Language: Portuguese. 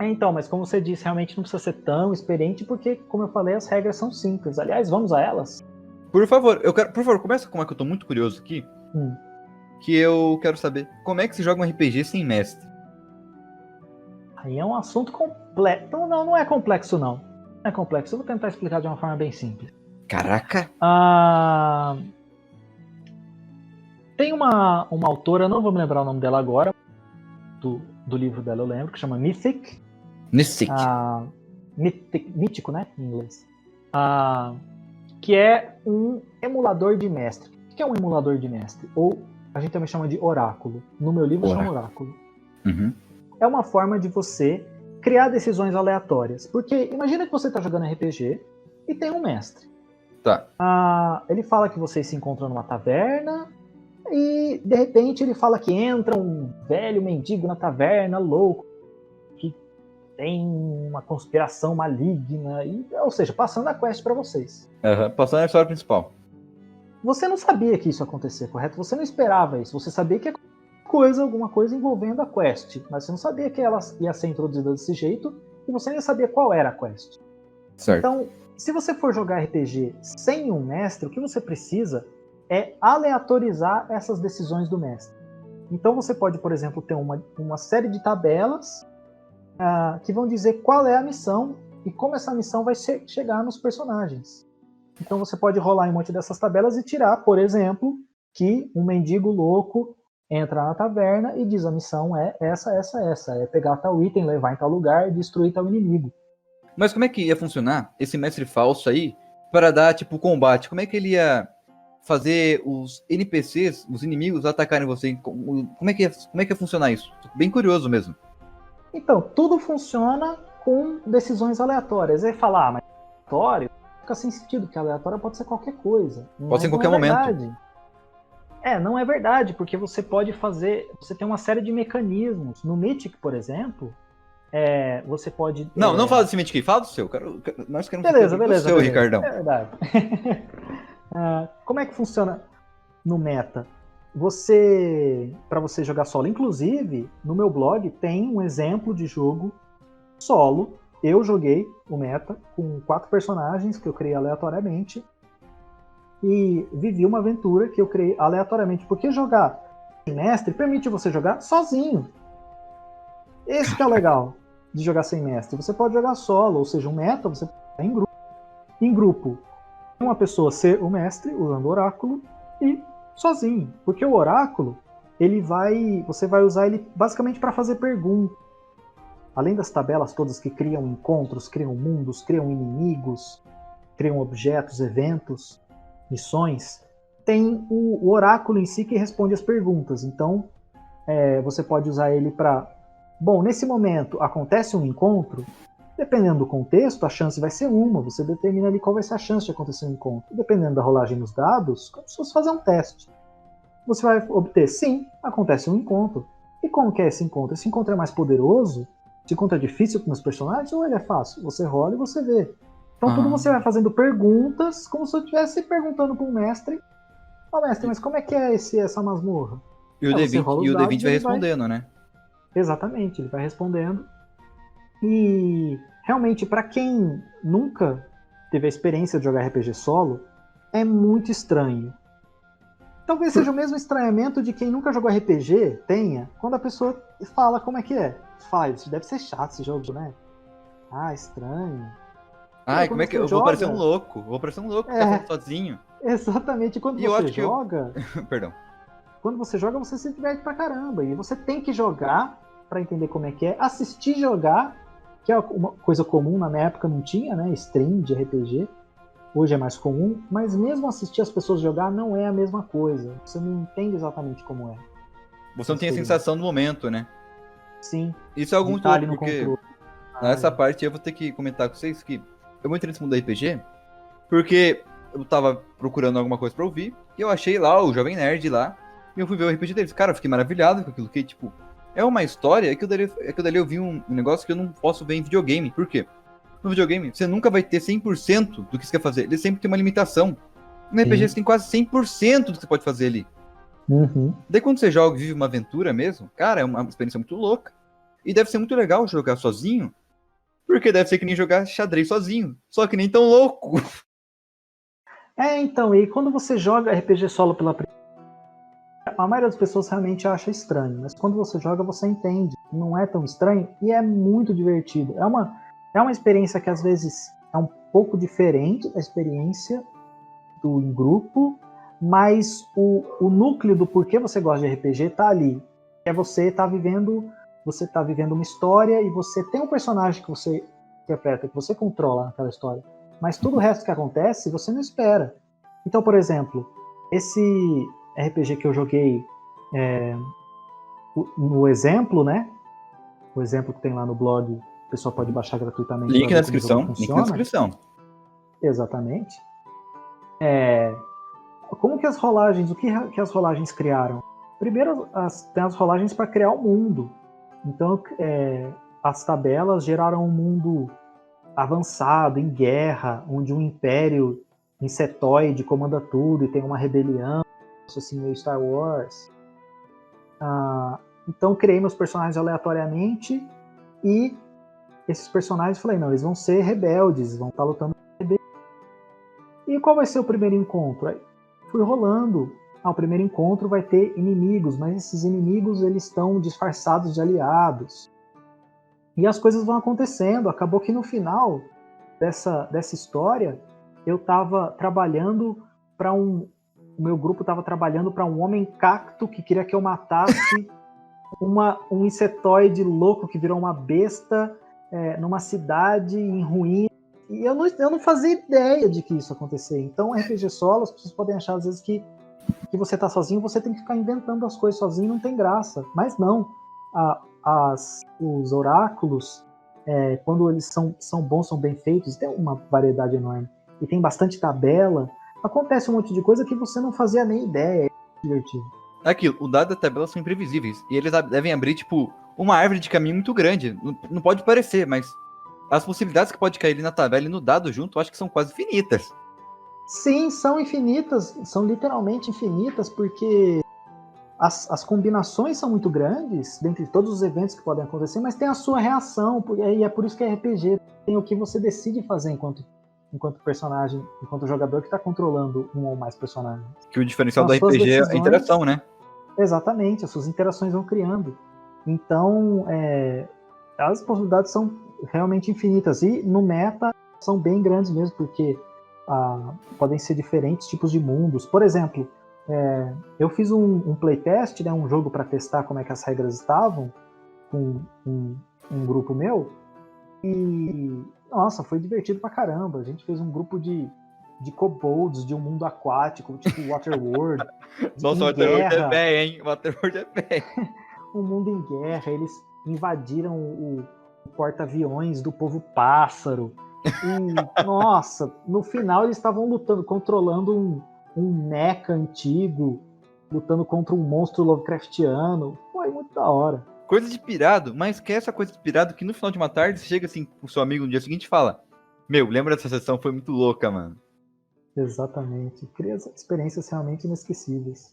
Então, mas como você disse, realmente não precisa ser tão experiente, porque, como eu falei, as regras são simples. Aliás, vamos a elas? Por favor, começa com uma que eu tô muito curioso aqui, que eu quero saber como é que se joga um RPG sem mestre. Aí é um assunto complexo. Não é complexo, não. Não é complexo. Eu vou tentar explicar de uma forma bem simples. Caraca! Tem uma autora, não vou me lembrar o nome dela agora, do livro dela eu lembro, que chama Mythic. Mítico, né? Em inglês. Que é um emulador de mestre. O que é um emulador de mestre? Ou a gente também chama de oráculo. No meu livro chama oráculo. Uhum. É uma forma de você criar decisões aleatórias. Porque imagina que você está jogando RPG e tem um mestre. Tá. Ele fala que vocês se encontram numa taverna e de repente ele fala que entra um velho mendigo na taverna, louco, que tem uma conspiração maligna, ou seja, passando a quest para vocês. Passando a história principal. Você não sabia que isso ia acontecer, correto? Você não esperava isso. Você sabia que ia alguma coisa envolvendo a quest, mas você não sabia que ela ia ser introduzida desse jeito e você nem sabia qual era a quest. Certo. Então, se você for jogar RPG sem um mestre, o que você precisa é aleatorizar essas decisões do mestre. Então você pode, por exemplo, ter uma série de tabelas que vão dizer qual é a missão e como essa missão vai chegar nos personagens. Então você pode rolar em um monte dessas tabelas e tirar, por exemplo, que um mendigo louco entra na taverna e diz a missão é essa, é pegar tal item, levar em tal lugar e destruir tal inimigo. Mas como é que ia funcionar esse mestre falso aí para dar, tipo, combate? Como é que ele ia fazer os NPCs, os inimigos, atacarem você? Como é que ia funcionar isso? Tô bem curioso mesmo. Então, tudo funciona com decisões aleatórias. Aí falar, mas aleatório fica sem sentido, porque aleatório pode ser qualquer coisa. Pode ser em qualquer momento. Não é verdade, porque você pode fazer... Você tem uma série de mecanismos. No Mythic, por exemplo, você pode... Não fala desse Mythic, fala do seu. Nós queremos beleza, do seu, Ricardão. É verdade. Como é que funciona no meta? Para você jogar solo, inclusive, no meu blog tem um exemplo de jogo solo. Eu joguei o meta com 4 personagens que eu criei aleatoriamente e vivi uma aventura que eu criei aleatoriamente, porque jogar sem mestre permite você jogar sozinho. Esse que é o legal de jogar sem mestre. Você pode jogar solo, ou seja, um meta você pode jogar em grupo. Em grupo, uma pessoa ser o mestre usando o oráculo e sozinho, porque o oráculo você vai usar ele basicamente para fazer perguntas. Além das tabelas todas que criam encontros, criam mundos, criam inimigos, criam objetos, eventos, missões, tem o oráculo em si que responde as perguntas. Então, você pode usar ele para... Bom, nesse momento acontece um encontro, dependendo do contexto, a chance vai ser uma, você determina ali qual vai ser a chance de acontecer um encontro. Dependendo da rolagem dos dados, como se fosse fazer um teste. Você vai obter, sim, acontece um encontro. E como que é esse encontro? Esse encontro é mais poderoso? Esse encontro é difícil com os personagens ou ele é fácil? Você rola e você vê. Então tudo você vai fazendo perguntas, como se eu estivesse perguntando para um mestre. Mestre, mas como é que é essa masmorra? E o D20 vai respondendo, né? Exatamente, ele vai respondendo. E realmente, para quem nunca teve a experiência de jogar RPG solo, é muito estranho. Talvez seja o mesmo estranhamento de quem nunca jogou RPG tenha, quando a pessoa fala como é que é. Isso deve ser chato esse jogo, né? Estranho. Como é que eu vou parecer um louco? Vou parecer um louco falando sozinho. Exatamente, quando você joga... Perdão. Quando você joga, você se diverte pra caramba. E você tem que jogar pra entender como é que é. Assistir jogar, que é uma coisa comum, na minha época não tinha, né? Stream de RPG. Hoje é mais comum. Mas mesmo assistir as pessoas jogar não é a mesma coisa. Você não entende exatamente como é. Você não tem a sensação do momento, né? Sim. Isso é algo muito louco, porque nessa parte eu vou ter que comentar com vocês que eu vou entrar nesse mundo da RPG, porque eu tava procurando alguma coisa pra ouvir, e eu achei lá o Jovem Nerd lá, e eu fui ver o RPG deles. Cara, eu fiquei maravilhado com aquilo, que tipo, é uma história que eu dali eu vi um negócio que eu não posso ver em videogame. Por quê? No videogame, você nunca vai ter 100% do que você quer fazer, ele sempre tem uma limitação. No RPG você tem quase 100% do que você pode fazer ali. Uhum. Daí quando você joga e vive uma aventura mesmo, cara, é uma experiência muito louca. E deve ser muito legal jogar sozinho, porque deve ser que nem jogar xadrez sozinho, só que nem tão louco. Então, e quando você joga RPG solo pela primeira vez, a maioria das pessoas realmente acha estranho, mas quando você joga, você entende. Não é tão estranho e é muito divertido. É uma experiência que às vezes é um pouco diferente da experiência do em grupo, mas o núcleo do porquê você gosta de RPG tá ali. É você tá vivendo uma história e você tem um personagem que você interpreta, que você controla naquela história. Mas tudo o resto que acontece, você não espera. Então, por exemplo, esse RPG que eu joguei no exemplo, né? O exemplo que tem lá no blog, o pessoal pode baixar gratuitamente. Link na descrição. Link na descrição. Exatamente. Como que as rolagens, o que as rolagens criaram? Primeiro, tem as rolagens para criar o mundo. Então, as tabelas geraram um mundo avançado, em guerra, onde um império insetoide comanda tudo e tem uma rebelião, assim, meio Star Wars. Então, criei meus personagens aleatoriamente e esses personagens, falei, não, eles vão ser rebeldes, vão estar lutando com rebeldes. E qual vai ser o primeiro encontro? Aí fui rolando. O primeiro encontro vai ter inimigos, mas esses inimigos eles estão disfarçados de aliados. E as coisas vão acontecendo. Acabou que no final dessa história, eu estava trabalhando para o meu grupo estava trabalhando para um homem cacto que queria que eu matasse um insetoide louco que virou uma besta numa cidade em ruínas. E eu não fazia ideia de que isso ia acontecer. Então, RPG solo, as pessoas podem achar às vezes que você tá sozinho, você tem que ficar inventando as coisas sozinho, não tem graça. Mas não. Os oráculos, quando eles são bons, são bem feitos, tem uma variedade enorme, e tem bastante tabela, acontece um monte de coisa que você não fazia nem ideia. É divertido. Aquilo, o dado da tabela são imprevisíveis. E eles devem abrir, tipo, uma árvore de caminho muito grande. Não pode parecer, mas as possibilidades que pode cair ali na tabela e no dado junto, eu acho que são quase infinitas. Sim, são infinitas, são literalmente infinitas, porque as combinações são muito grandes, dentre todos os eventos que podem acontecer, mas tem a sua reação, e é por isso que é RPG, tem o que você decide fazer enquanto personagem, enquanto jogador que está controlando um ou mais personagens. Que o diferencial do RPG é a interação, né? Exatamente, as suas interações vão criando. Então, as possibilidades são realmente infinitas, e no meta são bem grandes mesmo, porque podem ser diferentes tipos de mundos. Por exemplo, eu fiz um playtest, né, um jogo para testar como é que as regras estavam, com um grupo meu, e nossa, foi divertido pra caramba. A gente fez um grupo de kobolds de um mundo aquático, tipo Waterworld. Nossa, o Waterworld é bem, hein? O Waterworld é bem. Um mundo em guerra, eles invadiram o porta-aviões do povo pássaro. E, nossa, no final eles estavam lutando, controlando um mecha antigo, lutando contra um monstro Lovecraftiano. Foi muito da hora. Coisa de pirado, mas que é essa coisa de pirado que no final de uma tarde você chega assim pro seu amigo no dia seguinte e fala: Meu, lembra dessa sessão? Foi muito louca, mano. Exatamente. Cria experiências realmente inesquecíveis.